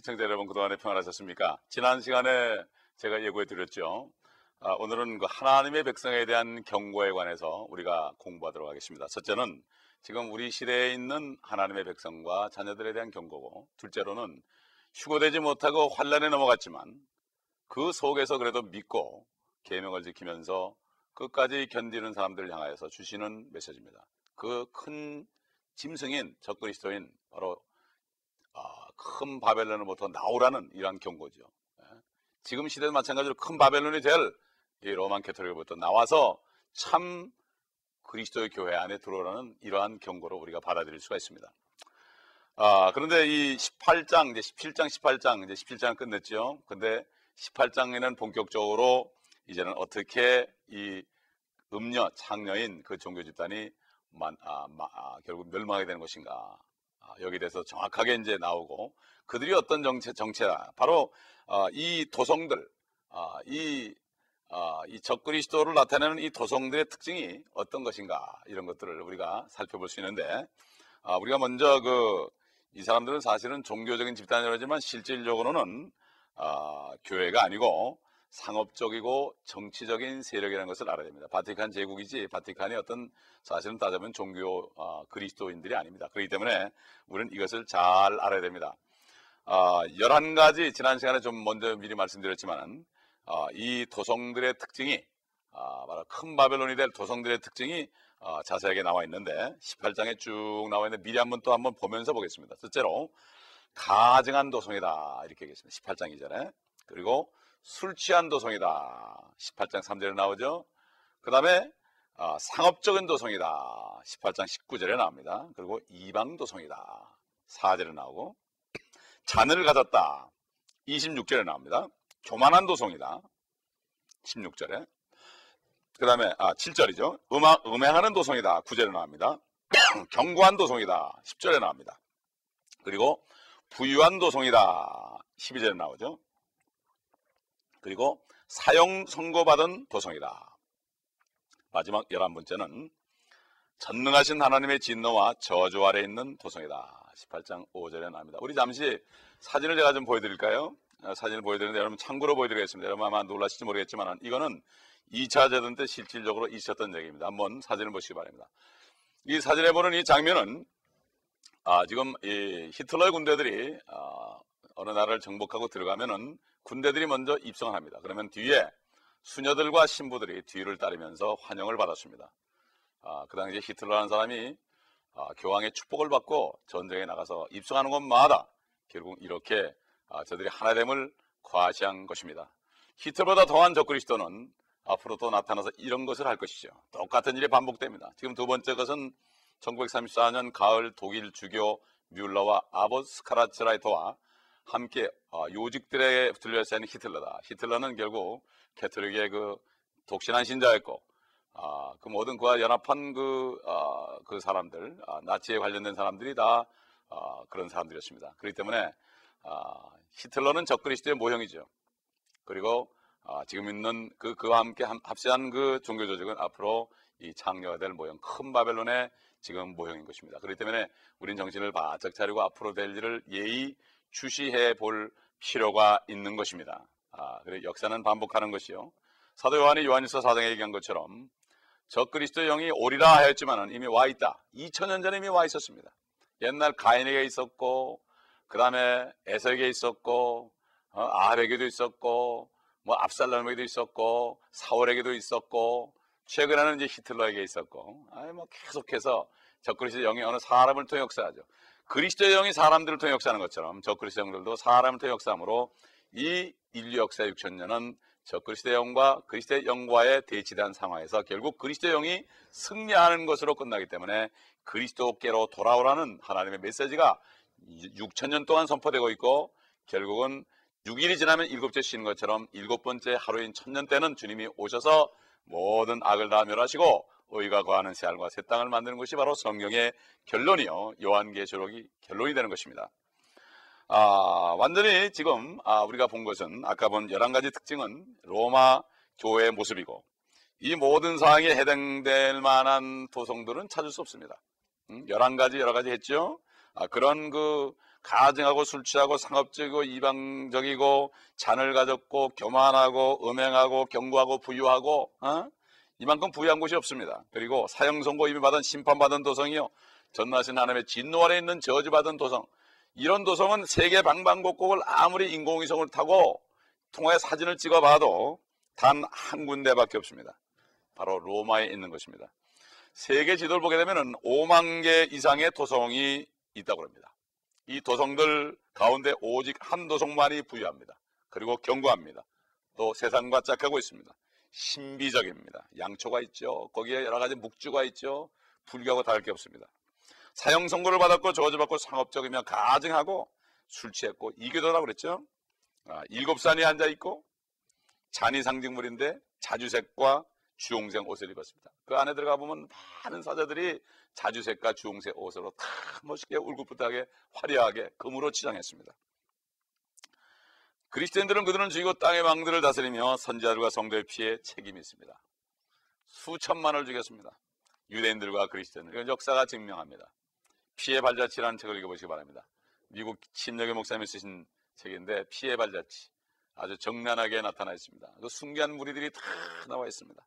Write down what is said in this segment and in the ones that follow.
시청자 여러분, 그동안에 평안하셨습니까? 지난 시간에 제가 예고해 드렸죠. 오늘은 그 하나님의 백성에 대한 경고에 관해서 우리가 공부하도록 하겠습니다. 첫째는 지금 우리 시대에 있는 하나님의 백성과 자녀들에 대한 경고고, 둘째로는 휴거되지 못하고 환란에 넘어갔지만 그 속에서 그래도 믿고 계명을 지키면서 끝까지 견디는 사람들을 향하여서 주시는 메시지입니다. 그 큰 짐승인 적그리스도인 바로 큰 바벨론으로부터 나오라는 이러한 경고죠. 지금 시대도 마찬가지로 큰 바벨론이 될 이 로만 캐토릭으로부터 나와서 참 그리스도의 교회 안에 들어오라는 이러한 경고로 우리가 받아들일 수가 있습니다. 그런데 이 18장, 이제 17장, 18장, 이제 17장을 끝냈죠. 근데 18장에는 본격적으로 이제는 어떻게 이 음녀, 창녀인 그 종교 집단이 결국 멸망하게 되는 것인가. 여기에 대해서 정확하게 이제 나오고, 그들이 어떤 정체다. 바로 이 도성들, 이 적그리스도를 나타내는 이 도성들의 특징이 어떤 것인가, 이런 것들을 우리가 살펴볼 수 있는데, 우리가 먼저 이 사람들은 사실은 종교적인 집단이라지만 실질적으로는 교회가 아니고 상업적이고 정치적인 세력이라는 것을 알아야 됩니다. 바티칸 제국이지 바티칸이 어떤 사실은 따져보면 종교 그리스도인들이 아닙니다. 그렇기 때문에 우리는 이것을 잘 알아야 됩니다. 11가지 지난 시간에 좀 먼저 미리 말씀드렸지만 이 도성들의 특징이 바로 큰 바벨론이 될 도성들의 특징이 자세하게 나와 있는데 18장에 쭉 나와 있는데 미리 한번 보면서 보겠습니다. 첫째로 가증한 도성이다, 이렇게 얘기했습니다. 18장 이전에. 그리고 술 취한 도성이다, 18장 3절에 나오죠. 그 다음에 상업적인 도성이다, 18장 19절에 나옵니다. 그리고 이방 도성이다, 4절에 나오고, 잔을 가졌다, 26절에 나옵니다. 교만한 도성이다, 16절에. 그 다음에 7절이죠. 음행하는 도성이다, 9절에 나옵니다. 견고한 도성이다, 10절에 나옵니다. 그리고 부유한 도성이다, 12절에 나오죠. 그리고 사형 선고받은 도성이다. 마지막 11번째는 전능하신 하나님의 진노와 저주 아래 있는 도성이다, 18장 5절에 나옵니다. 우리 잠시 사진을 제가 좀 보여드릴까요? 사진을 보여드리는데 여러분 참고로 보여드리겠습니다. 여러분 아마 놀라실지 모르겠지만 이거는 2차 대전 때 실질적으로 있었던 얘기입니다. 한번 사진을 보시기 바랍니다. 이 사진에 보는 이 장면은 지금 이 히틀러의 군대들이 어느 나라를 정복하고 들어가면은 군대들이 먼저 입성을 합니다. 그러면 뒤에 수녀들과 신부들이 뒤를 따르면서 환영을 받았습니다. 그 당시에 히틀러라는 사람이 교황의 축복을 받고 전쟁에 나가서 입성하는 곳마다 결국 이렇게 저들이 하나됨을 과시한 것입니다. 히틀러보다 더한 적그리스도는 앞으로 또 나타나서 이런 것을 할 것이죠. 똑같은 일이 반복됩니다. 지금 두 번째 것은 1934년 가을 독일 주교 뮬러와 아보스 카라츠라이터와 함께 요직들에 둘러싸인 히틀러다. 히틀러는 결국 캐톨릭의 그 독신한 신자였고, 그 모든 그와 연합한 그 사람들, 나치에 관련된 사람들이 다 그런 사람들이었습니다. 그렇기 때문에 히틀러는 적그리스도의 모형이죠. 그리고 지금 있는 그와 함께 합세한 그 종교 조직은 앞으로 이 창녀가 될 모형, 큰 바벨론의 지금 모형인 것입니다. 그렇기 때문에 우린 정신을 바짝 차리고 앞으로 될 일을 예의 주시해 볼 필요가 있는 것입니다. 그리고 역사는 반복하는 것이요. 사도 요한이 요한일서 4장에 얘기한 것처럼 적그리스도의 영이 오리라 하였지만 이미 와 있다. 2000년 전에 이미 와 있었습니다. 옛날 가인에게 있었고, 그 다음에 에서에게 있었고, 아합에게도 있었고, 뭐 압살롬에게도 있었고, 사울에게도 있었고, 최근에는 이제 히틀러에게 있었고, 뭐 계속해서 적그리스도의 영이 어느 사람을 통해 역사하죠. 그리스도의 영이 사람들을 통해 역사하는 것처럼 적그리스도의 영들도 사람을 통해 역사하므로 이 인류 역사 6000년은 적그리스도의 영과 그리스도의 영과의 대치된 상황에서 결국 그리스도의 영이 승리하는 것으로 끝나기 때문에 그리스도께로 돌아오라는 하나님의 메시지가 6000년 동안 선포되고 있고, 결국은 6일이 지나면 7째 쉬는 것처럼 7번째 하루인 1000년 때는 주님이 오셔서 모든 악을 다 멸하시고 의가 거하는 새 하늘과 새 땅을 만드는 것이 바로 성경의 결론이요, 요한계시록이 결론이 되는 것입니다. 완전히 지금 우리가 본 것은 아까 본 11가지 특징은 로마 교회의 모습이고, 이 모든 사항에 해당될 만한 도성들은 찾을 수 없습니다. 11가지 여러 가지 했죠. 그런 가증하고 술 취하고 상업적이고 이방적이고 잔을 가졌고 교만하고 음행하고 경고하고 부유하고 이만큼 부유한 곳이 없습니다. 그리고 사형 선고 이미 받은 심판받은 도성이요, 전능하신 하나님의 진노 아래 있는 저주받은 도성, 이런 도성은 세계 방방곡곡을 아무리 인공위성을 타고 통해 사진을 찍어봐도 단 한 군데밖에 없습니다. 바로 로마에 있는 것입니다. 세계 지도를 보게 되면 5만 개 이상의 도성이 있다고 합니다. 이 도성들 가운데 오직 한 도성만이 부유합니다. 그리고 견고합니다. 또 세상과 짝하고 있습니다. 신비적입니다. 양초가 있죠. 거기에 여러 가지 묵주가 있죠. 불교하고 다를 게 없습니다. 사형 선고를 받았고 저주받고 상업적이며 가증하고 술 취했고 이교도라고 그랬죠. 7산이 앉아있고 잔이 상징물인데 자주색과 주홍색 옷을 입었습니다. 그 안에 들어가 보면 많은 사자들이 자주색과 주홍색 옷으로 다 멋있게 울긋불긋하게 화려하게 금으로 치장했습니다. 그리스도인들은 그들은 죽이고 땅의 왕들을 다스리며 선지자들과 성도의 피해 책임이 있습니다. 수천만을 죽였습니다. 유대인들과 그리스도인들. 이건 역사가 증명합니다. 피해 발자취라는 책을 읽어보시기 바랍니다. 미국 침례교 목사님이 쓰신 책인데 피해 발자취 아주 정난하게 나타나 있습니다. 그 숭배한 무리들이 다 나와 있습니다.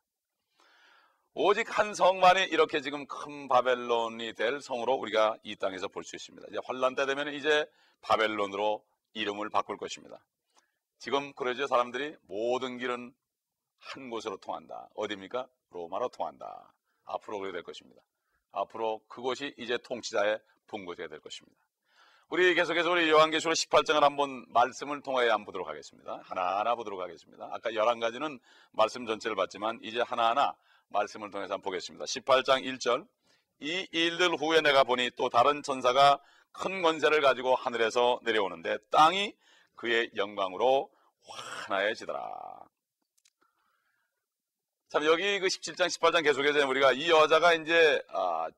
오직 한 성만이 이렇게 지금 큰 바벨론이 될 성으로 우리가 이 땅에서 볼 수 있습니다. 이제 환란 때 되면 이제 바벨론으로 이름을 바꿀 것입니다. 지금 그러죠. 사람들이 모든 길은 한 곳으로 통한다. 어디입니까? 로마로 통한다. 앞으로 그렇게 될 것입니다. 앞으로 그곳이 이제 통치자의 본거지가 될 것입니다. 우리 계속해서 우리 요한계시록 18장을 한번 말씀을 통하여 한번 보도록 하겠습니다. 하나하나 보도록 하겠습니다. 아까 11가지는 말씀 전체를 봤지만 이제 하나하나 말씀을 통해서 한번 보겠습니다. 18장 1절, 이 일들 후에 내가 보니 또 다른 천사가 큰 권세를 가지고 하늘에서 내려오는데 땅이 그의 영광으로 환하여지더라. 참 여기 그 17장 18장 계속해서 우리가 이 여자가 이제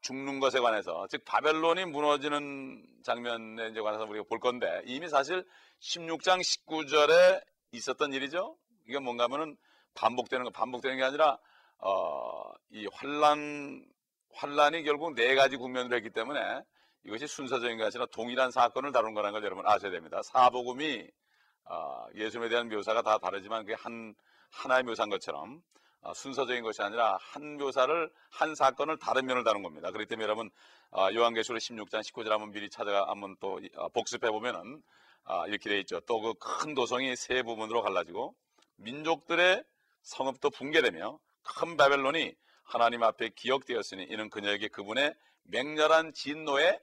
죽는 것에 관해서, 즉 바벨론이 무너지는 장면에 이제 관해서 우리가 볼 건데, 이미 사실 16장 19절에 있었던 일이죠. 이게 뭔가 하면은 반복되는 게 아니라 이 환란이 결국 4가지 국면으로 했기 때문에 이것이 순서적인 것이 아니라 동일한 사건을 다룬 거라는 걸 여러분 아셔야 됩니다. 사복음이 예수님에 대한 묘사가 다 다르지만 그게 하나의 묘사인 것처럼 순서적인 것이 아니라 한 묘사를, 한 사건을 다른 면을 다룬 겁니다. 그렇기 때문에 여러분 요한계시록 16장 19절 한번 미리 찾아가 한번 또 복습해 보면은 이렇게 되어 있죠. 또 그 큰 도성이 3부분으로 갈라지고 민족들의 성읍도 붕괴되며 큰 바벨론이 하나님 앞에 기억되었으니 이는 그녀에게 그분의 맹렬한 진노의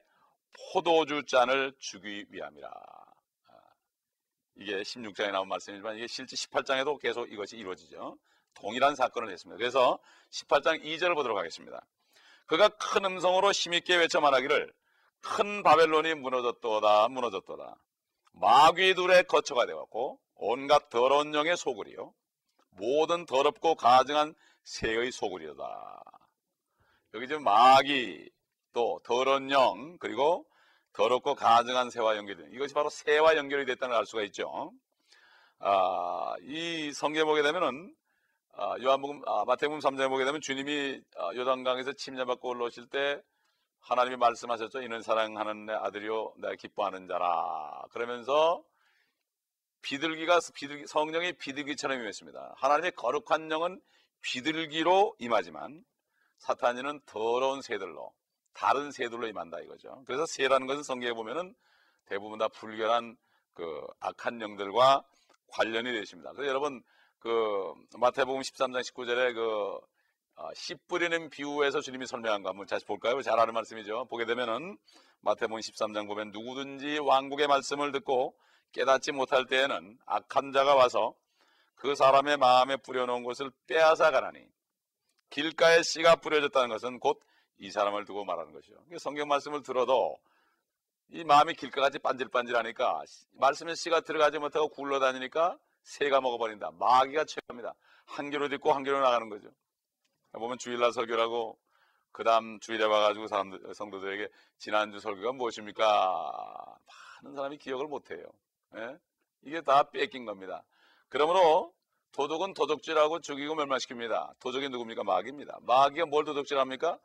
포도주 잔을 주기 위함이라. 이게 16장에 나온 말씀이지만 이게 실제 18장에도 계속 이것이 이루어지죠. 동일한 사건을 했습니다. 그래서 18장 2절을 보도록 하겠습니다. 그가 큰 음성으로 힘있게 외쳐 말하기를 큰 바벨론이 무너졌도다 무너졌도다. 마귀 둘의 거처가 되었고 온갖 더러운 영의 소굴이요 모든 더럽고 가증한 새의 소굴이다. 여기 지금 마귀, 또 더러운 영, 그리고 더럽고 가증한 새와 연결된, 이것이 바로 새와 연결이 됐다는 걸 알 수가 있죠. 이 성경에 보게 되면은 요한복음, 마태복음 3장에 보게 되면 주님이 요단강에서 침례받고 올라오실 때 하나님이 말씀하셨죠. 이는 사랑하는 내 아들이요 내가 기뻐하는 자라. 그러면서 성령이 비둘기처럼 임했습니다. 하나님의 거룩한 영은 비둘기로 임하지만 사탄이는 더러운 새들로, 다른 새들로 임한다 이거죠. 그래서 새라는 것은 성경에 보면은 대부분 다 불결한 그 악한 영들과 관련이 되어 있습니다. 그래서 여러분 그 마태복음 13장 19절에 그 씨 뿌리는 비유에서 주님이 설명한 거 한번 다시 볼까요? 잘 아는 말씀이죠. 보게 되면은 마태복음 13장 보면 누구든지 왕국의 말씀을 듣고 깨닫지 못할 때에는 악한 자가 와서 그 사람의 마음에 뿌려놓은 것을 빼앗아 가나니, 길가에 씨가 뿌려졌다는 것은 곧 이 사람을 두고 말하는 것이죠. 성경 말씀을 들어도 이 마음이 길가같이 반질반질하니까 말씀에 씨가 들어가지 못하고 굴러다니니까 새가 먹어버린다. 마귀가 최고입니다. 한 귀로 듣고 한 귀로 나가는 거죠. 보면 주일날 설교라고 그 다음 주일에 와가지고 성도들에게 지난주 설교가 무엇입니까? 많은 사람이 기억을 못해요. 예? 이게 다 뺏긴 겁니다. 그러므로 도둑은 도둑질하고 죽이고 멸망시킵니다. 도둑이 누굽니까? 마귀입니다. 마귀가 뭘 도둑질합니까?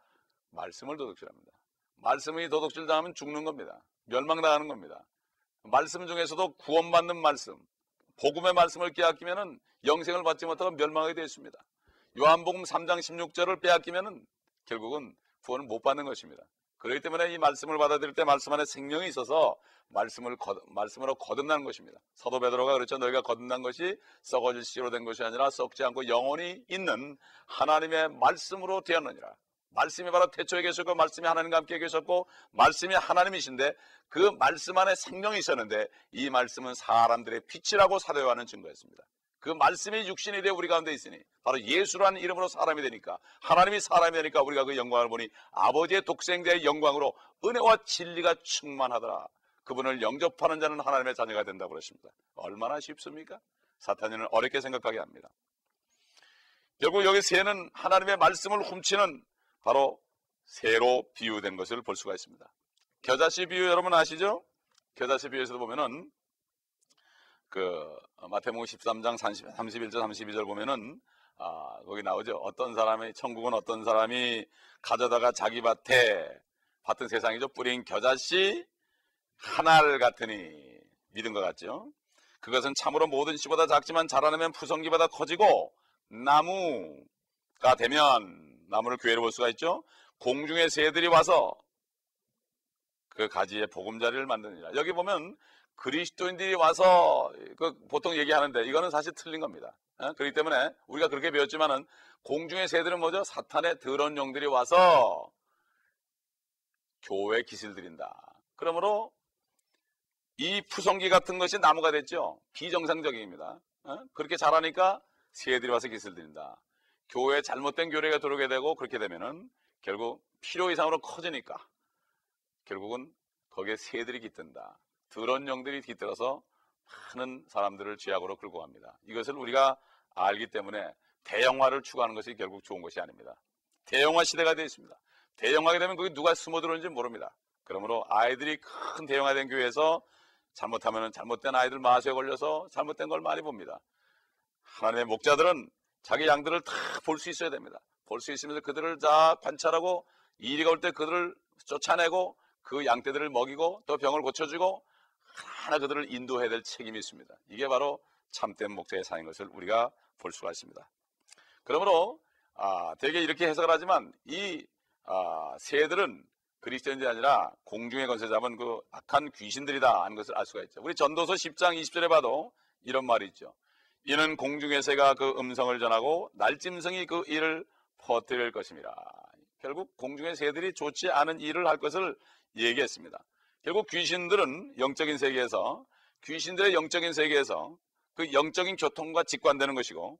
말씀을 도둑질합니다. 말씀이 도둑질 당하면 죽는 겁니다. 멸망당하는 겁니다. 말씀 중에서도 구원받는 말씀, 복음의 말씀을 빼앗기면은 영생을 받지 못하고 멸망하게 되어 있습니다. 요한복음 3장 16절을 빼앗기면은 결국은 구원을 못 받는 것입니다. 그렇기 때문에 이 말씀을 받아들일 때 말씀 안에 생명이 있어서 말씀으로 거듭나는 것입니다. 사도 베드로가 그렇죠. 너희가 거듭난 것이 썩어질 씨로 된 것이 아니라 썩지 않고 영원히 있는 하나님의 말씀으로 되었느니라. 말씀이 바로 태초에 계셨고 말씀이 하나님과 함께 계셨고 말씀이 하나님이신데 그 말씀 안에 생명이 있었는데 이 말씀은 사람들의 빛이라고 사도 요한은 증거했습니다. 그 말씀이 육신이 되어 우리 가운데 있으니 바로 예수라는 이름으로 사람이 되니까 하나님이 사람이 되니까 우리가 그 영광을 보니 아버지의 독생자의 영광으로 은혜와 진리가 충만하더라. 그분을 영접하는 자는 하나님의 자녀가 된다고 그러십니다. 얼마나 쉽습니까? 사탄이는 어렵게 생각하게 합니다. 결국 여기 새는 하나님의 말씀을 훔치는 바로 새로 비유된 것을 볼 수가 있습니다. 겨자씨 비유 여러분 아시죠? 겨자씨 비유에서도 보면은 마태복음 13장 31절 32절 보면은 거기 나오죠. 어떤 사람이 천국은 어떤 사람이 가져다가 자기 밭은 세상이죠. 뿌린 겨자씨 하나를 같으니 믿은 것 같죠. 그것은 참으로 모든 씨보다 작지만 자라나면 푸성기보다 커지고 나무가 되면 나무를 교회로 볼 수가 있죠. 공중의 새들이 와서 그 가지에 보금자리를 만드느니라. 여기 보면 그리스도인들이 와서 보통 얘기하는데 이거는 사실 틀린 겁니다. 그렇기 때문에 우리가 그렇게 배웠지만은 공중의 새들은 뭐죠? 사탄의 더러운 영들이 와서 교회에 기슬 드린다. 그러므로 이 푸성기 같은 것이 나무가 됐죠. 비정상적입니다. 그렇게 자라니까 새들이 와서 기슬 드린다. 교회에 잘못된 교리가 들어오게 되고 그렇게 되면은 결국 필요 이상으로 커지니까 결국은 거기에 새들이 깃든다. 더러운 영들이 깃들어서 많은 사람들을 죄악으로 끌고 갑니다. 이것을 우리가 알기 때문에 대형화를 추구하는 것이 결국 좋은 것이 아닙니다. 대형화 시대가 되어 있습니다. 대형화하게 되면 거기 누가 숨어 들어오는지 모릅니다. 그러므로 아이들이 큰 대형화된 교회에서 잘못하면 잘못된 아이들 마수에 걸려서 잘못된 걸 많이 봅니다. 하나님의 목자들은 자기 양들을 다 볼 수 있어야 됩니다. 볼 수 있으면서 그들을 다 관찰하고 이리가 올 때 그들을 쫓아내고 그 양떼들을 먹이고 또 병을 고쳐주고 하나 그들을 인도해야 될 책임이 있습니다. 이게 바로 참된 목자의 사인 것을 우리가 볼 수가 있습니다. 그러므로 대개 이렇게 해석을 하지만 이 새들은 그리스도인이 아니라 공중의 권세 잡은 그 악한 귀신들이다 하는 것을 알 수가 있죠. 우리 전도서 10장 20절에 봐도 이런 말이 있죠. 이는 공중의 새가 그 음성을 전하고 날짐승이 그 일을 퍼뜨릴 것입니다. 결국 공중의 새들이 좋지 않은 일을 할 것을 얘기했습니다. 결국 귀신들은 귀신들의 영적인 세계에서 그 영적인 교통과 직관되는 것이고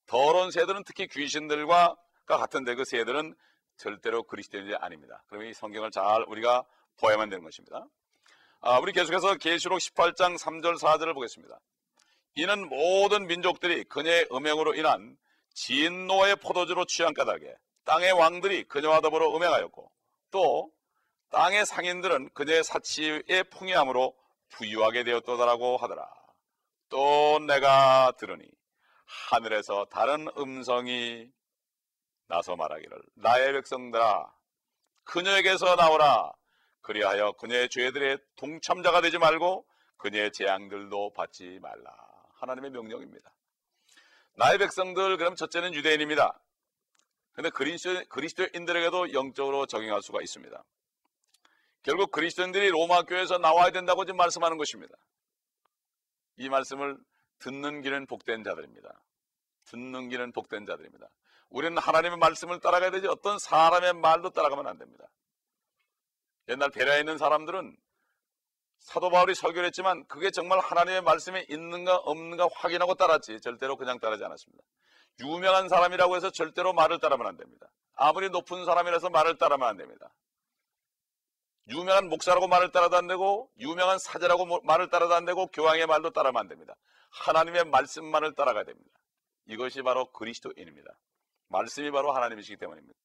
더러운 새들은 특히 귀신들과 같은데 그 새들은 절대로 그리스도인이 아닙니다. 그럼 이 성경을 잘 우리가 보아야만 되는 것입니다. 우리 계속해서 계시록 18장 3절 4절을 보겠습니다. 이는 모든 민족들이 그녀의 음행으로 인한 진노의 포도주로 취한 까닭에 땅의 왕들이 그녀와 더불어 음행하였고 또 땅의 상인들은 그녀의 사치의 풍요함으로 부유하게 되었도다라고 하더라. 또 내가 들으니 하늘에서 다른 음성이 나서 말하기를 나의 백성들아 그녀에게서 나오라. 그리하여 그녀의 죄들의 동참자가 되지 말고 그녀의 재앙들도 받지 말라. 하나님의 명령입니다. 나의 백성들, 그럼 첫째는 유대인입니다. 그런데 그리스도인들에게도 영적으로 적용할 수가 있습니다. 결국 그리스도인들이 로마 교회에서 나와야 된다고 지금 말씀하는 것입니다. 이 말씀을 듣는 길은 복된 자들입니다. 듣는 길은 복된 자들입니다. 우리는 하나님의 말씀을 따라가야 되지 어떤 사람의 말도 따라가면 안 됩니다. 옛날 베레아에 있는 사람들은 사도 바울이 설교를 했지만 그게 정말 하나님의 말씀에 있는가 없는가 확인하고 따랐지 절대로 그냥 따르지 않았습니다. 유명한 사람이라고 해서 절대로 말을 따르면 안 됩니다. 아무리 높은 사람이라서 말을 따르면 안 됩니다. 유명한 목사라고 말을 따라도 안 되고 유명한 사제라고 말을 따라도 안 되고 교황의 말도 따르면 안 됩니다. 하나님의 말씀만을 따라가야 됩니다. 이것이 바로 그리스도인입니다. 말씀이 바로 하나님이시기 때문입니다.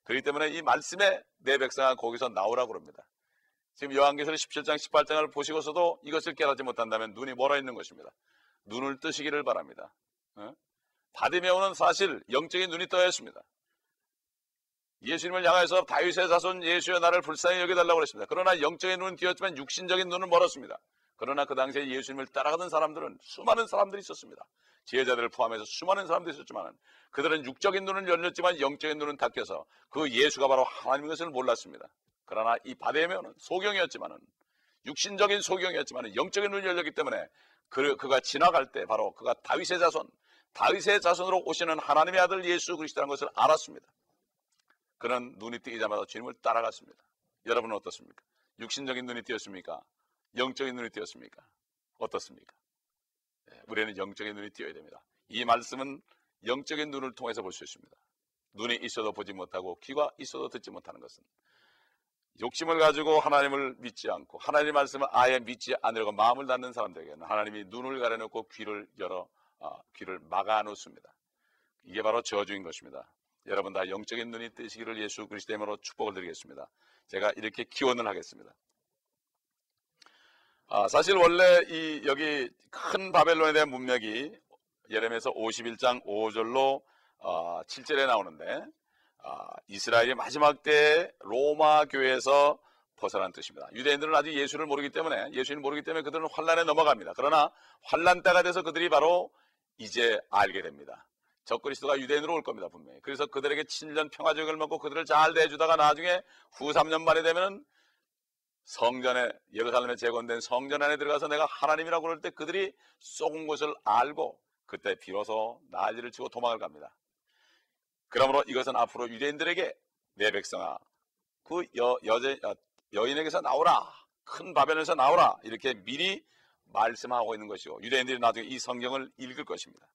그렇기 때문에 이 말씀에 내 백성아 거기서 나오라고 그럽니다. 지금 요한계시록 17장 18장을 보시고서도 이것을 깨닫지 못한다면 눈이 멀어 있는 것입니다. 눈을 뜨시기를 바랍니다. 바디메오는 사실 영적인 눈이 떠야 했습니다. 예수님을 향해서 다윗의 자손 예수여 나를 불쌍히 여겨달라고 그랬습니다. 그러나 영적인 눈은 띄었지만 육신적인 눈은 멀었습니다. 그러나 그 당시에 예수님을 따라가던 사람들은 수많은 사람들이 있었습니다. 지혜자들을 포함해서 수많은 사람들이 있었지만 그들은 육적인 눈은 열렸지만 영적인 눈은 닫혀서 그 예수가 바로 하나님인 것을 몰랐습니다. 그러나 이 바데메오는 소경이었지만은, 육신적인 소경이었지만 영적인 눈이 열렸기 때문에 그가 지나갈 때 바로 그가 다윗의 자손으로 오시는 하나님의 아들 예수 그리스도라는 것을 알았습니다. 그는 눈이 뜨이자마자 주님을 따라갔습니다. 여러분은 어떻습니까? 육신적인 눈이 띄었습니까? 영적인 눈이 띄었습니까? 어떻습니까? 우리는 영적인 눈이 띄어야 됩니다. 이 말씀은 영적인 눈을 통해서 볼 수 있습니다. 눈이 있어도 보지 못하고 귀가 있어도 듣지 못하는 것은 욕심을 가지고 하나님을 믿지 않고 하나님의 말씀을 아예 믿지 않으려고 마음을 닫는 사람들에게는 하나님이 눈을 가려놓고 귀를 막아 놓습니다. 이게 바로 저주인 것입니다. 여러분 다 영적인 눈이 뜨시기를 예수 그리스도의 이름으로 축복을 드리겠습니다. 제가 이렇게 기원을 하겠습니다. 사실 원래 여기 큰 바벨론에 대한 문맥이 예레미야서 51장 5절로 7절에 나오는데 이스라엘이 마지막 때 로마 교회에서 벗어난 뜻입니다. 유대인들은 아직 예수님을 모르기 때문에 그들은 환란에 넘어갑니다. 그러나 환란 때가 돼서 그들이 바로 이제 알게 됩니다. 적그리스도가 유대인으로 올 겁니다, 분명히. 그래서 그들에게 7년 평화적을 먹고 그들을 잘 대해주다가 나중에 후 3년 만에 되면은 성전에, 예루살렘에 재건된 성전 안에 들어가서 내가 하나님이라고 그럴 때 그들이 속은 것을 알고 그때 비로소 난리를 치고 도망을 갑니다. 그러므로 이것은 앞으로 유대인들에게 내 백성아 그 여인에게서 나오라, 큰 바벨론에서 나오라, 이렇게 미리 말씀하고 있는 것이고 유대인들이 나중에 이 성경을 읽을 것입니다.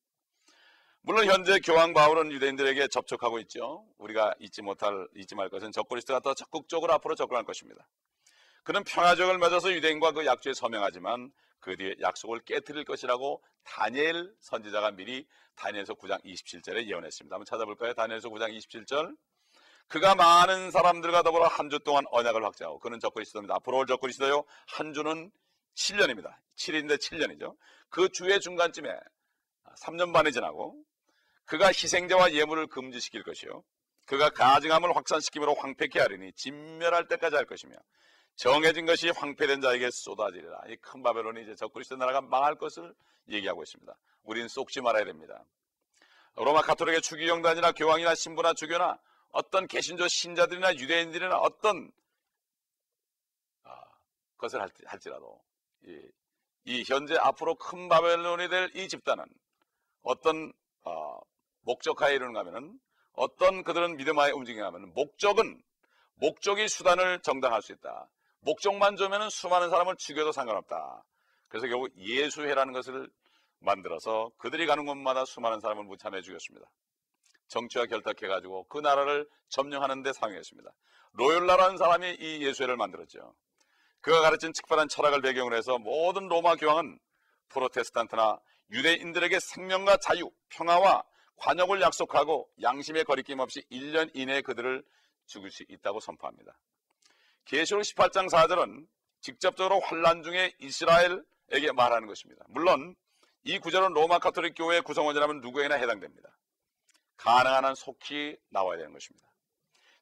물론 현재 교황 바울은 유대인들에게 접촉하고 있죠. 우리가 잊지 말 것은 적그리스도가 더 적극적으로 앞으로 접근할 것입니다. 그는 평화적을 맺어서 유대인과 그 약조에 서명하지만 그 뒤에 약속을 깨뜨릴 것이라고 다니엘 선지자가 미리 다니엘서 9장 27절에 예언했습니다. 한번 찾아볼까요? 다니엘서 9장 27절. 그가 많은 사람들과 더불어 한 주 동안 언약을 확정하고, 그는 적그리스도입니다. 앞으로 올 적그리스도요, 한 주는 7년입니다. 7일인데 7년이죠. 그 주의 중간쯤에 3년 반이 지나고 그가 희생자와 예물을 금지시킬 것이요, 그가 가증함을 확산시키므로 황폐케 하리니 진멸할 때까지 할 것이며 정해진 것이 황폐된 자에게 쏟아지리라. 이 큰 바벨론이 이제 적그리스도 나라가 망할 것을 얘기하고 있습니다. 우리는 쏙지 말아야 됩니다. 로마 가톨릭의 추기경단이나 교황이나 신부나 주교나 어떤 개신교 신자들이나 유대인들이나 어떤 것을 할지라도 이 현재 앞으로 큰 바벨론이 될 이 집단은 어떤 목적하에 이르는가 하면은, 어떤 그들은 믿음하에 움직이는가 하면은 목적이 수단을 정당할 수 있다. 목적만 좋으면 수많은 사람을 죽여도 상관없다. 그래서 결국 예수회라는 것을 만들어서 그들이 가는 곳마다 수많은 사람을 무참해 죽였습니다. 정치와 결탁해가지고 그 나라를 점령하는 데 사용했습니다. 로욜라라는 사람이 이 예수회를 만들었죠. 그가 가르친 특별한 철학을 배경으로 해서 모든 로마 교황은 프로테스탄트나 유대인들에게 생명과 자유, 평화와 관역을 약속하고 양심의 거리낌 없이 1년 이내에 그들을 죽일 수 있다고 선포합니다. 계시록 18장 4절은 직접적으로 환란 중에 이스라엘에게 말하는 것입니다. 물론 이 구절은 로마 가톨릭 교회의 구성원이라면 누구에나 해당됩니다. 가능한 한 속히 나와야 되는 것입니다.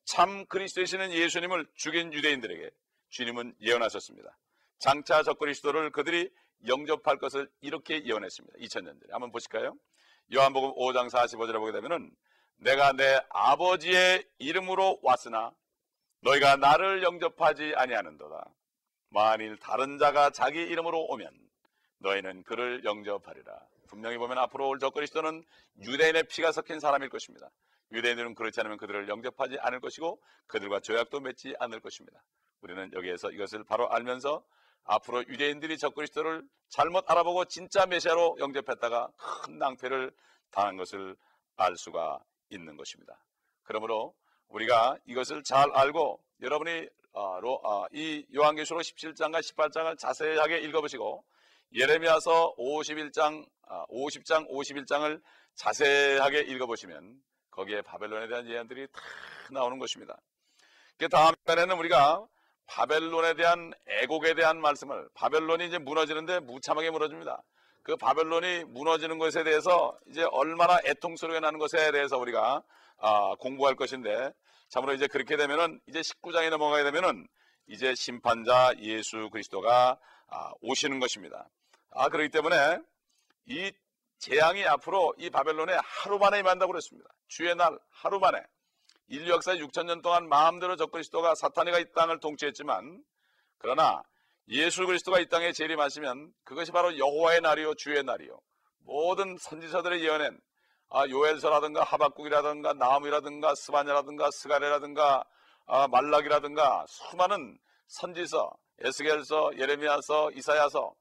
참 그리스도이시는 예수님을 죽인 유대인들에게 주님은 예언하셨습니다. 장차 적그리스도를 그들이 영접할 것을 이렇게 예언했습니다. 2000년 전에. 한번 보실까요? 요한복음 5장 45절에 보게 되면은 내가 내 아버지의 이름으로 왔으나 너희가 나를 영접하지 아니하는도다. 만일 다른 자가 자기 이름으로 오면 너희는 그를 영접하리라. 분명히 보면 앞으로 올 적그리스도는 유대인의 피가 섞인 사람일 것입니다. 유대인들은 그렇지 않으면 그들을 영접하지 않을 것이고 그들과 조약도 맺지 않을 것입니다. 우리는 여기에서 이것을 바로 알면서 앞으로 유대인들이 적그리스도를 잘못 알아보고 진짜 메시아로 영접했다가 큰 낭패를 당한 것을 알 수가 있는 것입니다. 그러므로 우리가 이것을 잘 알고 여러분이 이 요한계시록 17장과 18장을 자세하게 읽어보시고 예레미야서 50장 51장을 자세하게 읽어보시면 거기에 바벨론에 대한 예언들이 다 나오는 것입니다. 그 다음 편에는 우리가 바벨론에 대한 애곡에 대한 말씀을, 바벨론이 이제 무너지는데 무참하게 무너집니다. 그 바벨론이 무너지는 것에 대해서 이제 얼마나 애통스러워 나는 것에 대해서 우리가 공부할 것인데, 참으로 이제 그렇게 되면은 이제 19장에 넘어가게 되면은 이제 심판자 예수 그리스도가 오시는 것입니다. 그렇기 때문에 이 재앙이 앞으로 이 바벨론에 하루 만에 임한다고 그랬습니다. 주의 날 하루 만에. 인류 역사 6,000년 동안 마음대로 적그리스도가 사탄이가 이 땅을 통치했지만, 그러나 예수 그리스도가 이 땅에 재림하시면 그것이 바로 여호와의 날이요 주의 날이요, 모든 선지서들의 예언엔 요엘서라든가 하박국이라든가 나훔이라든가 스바냐라든가 스가랴라든가 말락이라든가 수많은 선지서, 에스겔서, 예레미야서, 이사야서,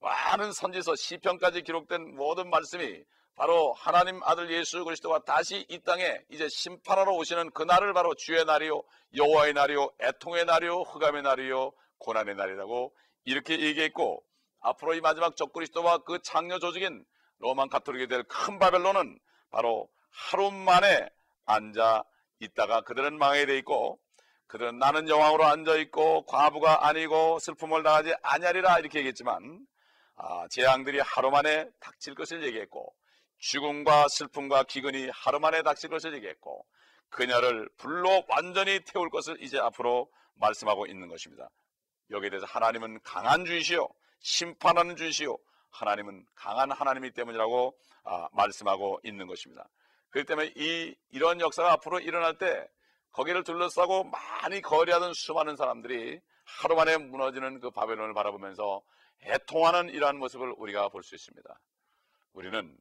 많은 선지서, 시편까지 기록된 모든 말씀이 바로 하나님 아들 예수 그리스도가 다시 이 땅에 이제 심판하러 오시는 그 날을 바로 주의 날이요 여호와의 날이요 애통의 날이요 흑암의 날이요 고난의 날이라고 이렇게 얘기했고, 앞으로 이 마지막 적그리스도와 그 창녀 조직인 로만 가톨릭이 될 큰 바벨론은 바로 하루 만에 앉아 있다가 그들은 망하게 돼 있고, 그들은 나는 여왕으로 앉아 있고 과부가 아니고 슬픔을 당하지 아니하리라 이렇게 얘기했지만, 재앙들이 하루 만에 닥칠 것을 얘기했고, 죽음과 슬픔과 기근이 하루 만에 닥칠 것을 얘기했고, 그녀를 불로 완전히 태울 것을 이제 앞으로 말씀하고 있는 것입니다. 여기에 대해서 하나님은 강한 주이시요 심판하는 주이시요 하나님은 강한 하나님이기 때문이라고 말씀하고 있는 것입니다. 그렇기 때문에 이런 역사가 앞으로 일어날 때 거기를 둘러싸고 많이 거리하던 수많은 사람들이 하루 만에 무너지는 그 바벨론을 바라보면서 애통하는 이러한 모습을 우리가 볼 수 있습니다. 우리는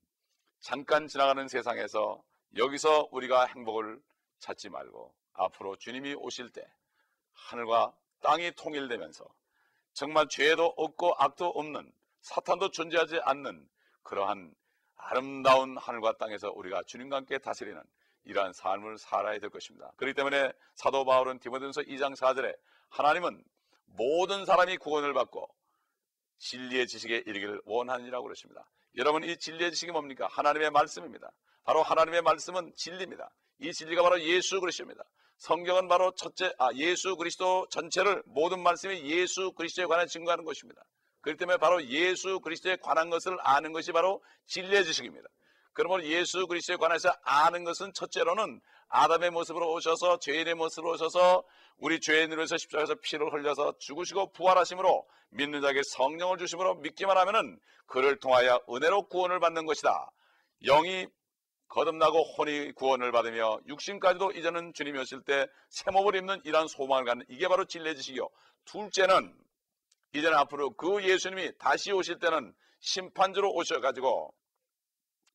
잠깐 지나가는 세상에서 여기서 우리가 행복을 찾지 말고 앞으로 주님이 오실 때 하늘과 땅이 통일되면서 정말 죄도 없고 악도 없는, 사탄도 존재하지 않는 그러한 아름다운 하늘과 땅에서 우리가 주님과 함께 다스리는 이러한 삶을 살아야 될 것입니다. 그렇기 때문에 사도 바울은 디모데전서 2장 4절에 하나님은 모든 사람이 구원을 받고 진리의 지식에 이르기를 원하느니라고 그러십니다. 여러분, 이 진리의 지식이 뭡니까? 하나님의 말씀입니다. 바로 하나님의 말씀은 진리입니다. 이 진리가 바로 예수 그리스도입니다. 성경은 바로 예수 그리스도 전체를, 모든 말씀이 예수 그리스도에 관해 증거하는 것입니다. 그렇기 때문에 바로 예수 그리스도에 관한 것을 아는 것이 바로 진리의 지식입니다. 그러므로 예수 그리스도에 관해서 아는 것은 첫째로는 아담의 모습으로 오셔서, 죄인의 모습으로 오셔서 우리 죄인으로 위해서 십자가에서 피를 흘려서 죽으시고 부활하심으로 믿는 자에게 성령을 주심으로 믿기만 하면은 그를 통하여 은혜로 구원을 받는 것이다. 영이 거듭나고 혼이 구원을 받으며 육신까지도 이제는 주님이 오실 때 새몸을 입는 이러한 소망을 갖는, 이게 바로 진리의 지식이요. 둘째는 이제는 앞으로 그 예수님이 다시 오실 때는 심판주로 오셔가지고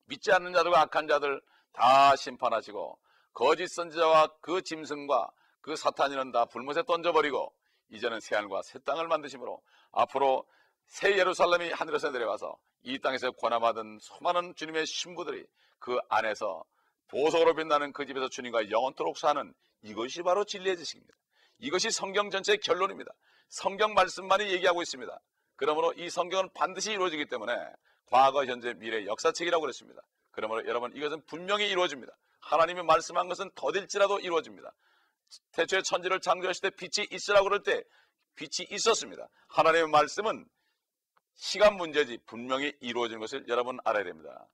믿지 않는 자들과 악한 자들 다 심판하시고, 거짓 선지자와 그 짐승과 그 사탄이는 다 불못에 던져버리고 이제는 새하늘과 새 땅을 만드심으로 앞으로 새 예루살렘이 하늘에서 내려와서 이 땅에서 권함받은 수많은 주님의 신부들이 그 안에서 보석으로 빛나는 그 집에서 주님과 영원토록 사는, 이것이 바로 진리의 지식입니다. 이것이 성경 전체의 결론입니다. 성경 말씀만이 얘기하고 있습니다. 그러므로 이 성경은 반드시 이루어지기 때문에 과거, 현재, 미래, 역사책이라고 그랬습니다. 그러므로 여러분, 이것은 분명히 이루어집니다. 하나님이 말씀한 것은 더딜지라도 이루어집니다. 태초에 천지를 창조하실 때 빛이 있으라고 그럴 때 빛이 있었습니다. 하나님의 말씀은 시간 문제지 분명히 이루어지는 것을 여러분 알아야 됩니다.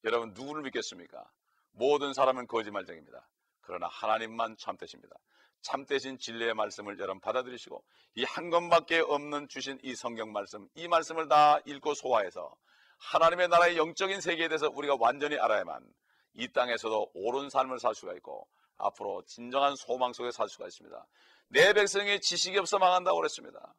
여러분, 누구를 믿겠습니까? 모든 사람은 거짓말쟁입니다. 그러나 하나님만 참되십니다. 참되신 진리의 말씀을 여러분 받아들이시고 이 한 권밖에 없는 주신 이 성경 말씀, 이 말씀을 다 읽고 소화해서 하나님의 나라의 영적인 세계에 대해서 우리가 완전히 알아야만 이 땅에서도 옳은 삶을 살 수가 있고 앞으로 진정한 소망 속에 살 수가 있습니다. 내 백성이 지식이 없어 망한다고 그랬습니다.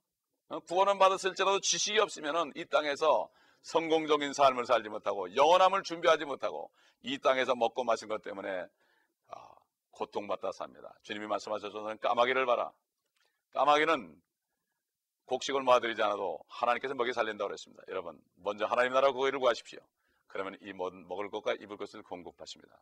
구원은 받았을지라도 지식이 없으면 이 땅에서 성공적인 삶을 살지 못하고 영원함을 준비하지 못하고 이 땅에서 먹고 마신 것 때문에 고통받다 삽니다. 주님이 말씀하셨던 까마귀를 봐라. 까마귀는 곡식을 모아드리지 않아도 하나님께서 먹여 살린다고 그랬습니다. 여러분, 먼저 하나님 나라 구원을 구하십시오. 그러면 이 모든 먹을 것과 입을 것을 공급하십니다.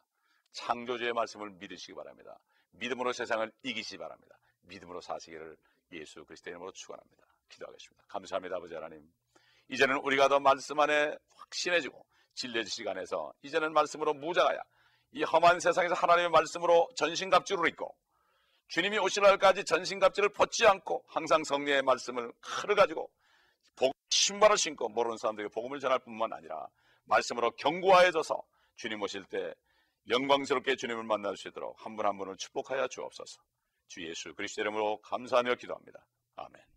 창조주의 말씀을 믿으시기 바랍니다. 믿음으로 세상을 이기시기 바랍니다. 믿음으로 사시기를 예수 그리스도의 이름으로 축원합니다. 기도하겠습니다. 감사합니다. 아버지 하나님, 이제는 우리가 더 말씀 안에 확신해지고 진리의 지식 안에서 이제는 말씀으로 무장하여 이 험한 세상에서 하나님의 말씀으로 전신갑주를 입고 주님이 오실 날까지 전신갑주를 벗지 않고 항상 성령의 말씀을 칼을 가지고 신발을 신고 모르는 사람들에게 복음을 전할 뿐만 아니라 말씀으로 견고해져서 주님 오실 때 영광스럽게 주님을 만날 수 있도록 한 분 한 분을 축복하여 주옵소서. 주 예수 그리스도 이름으로 감사하며 기도합니다. 아멘.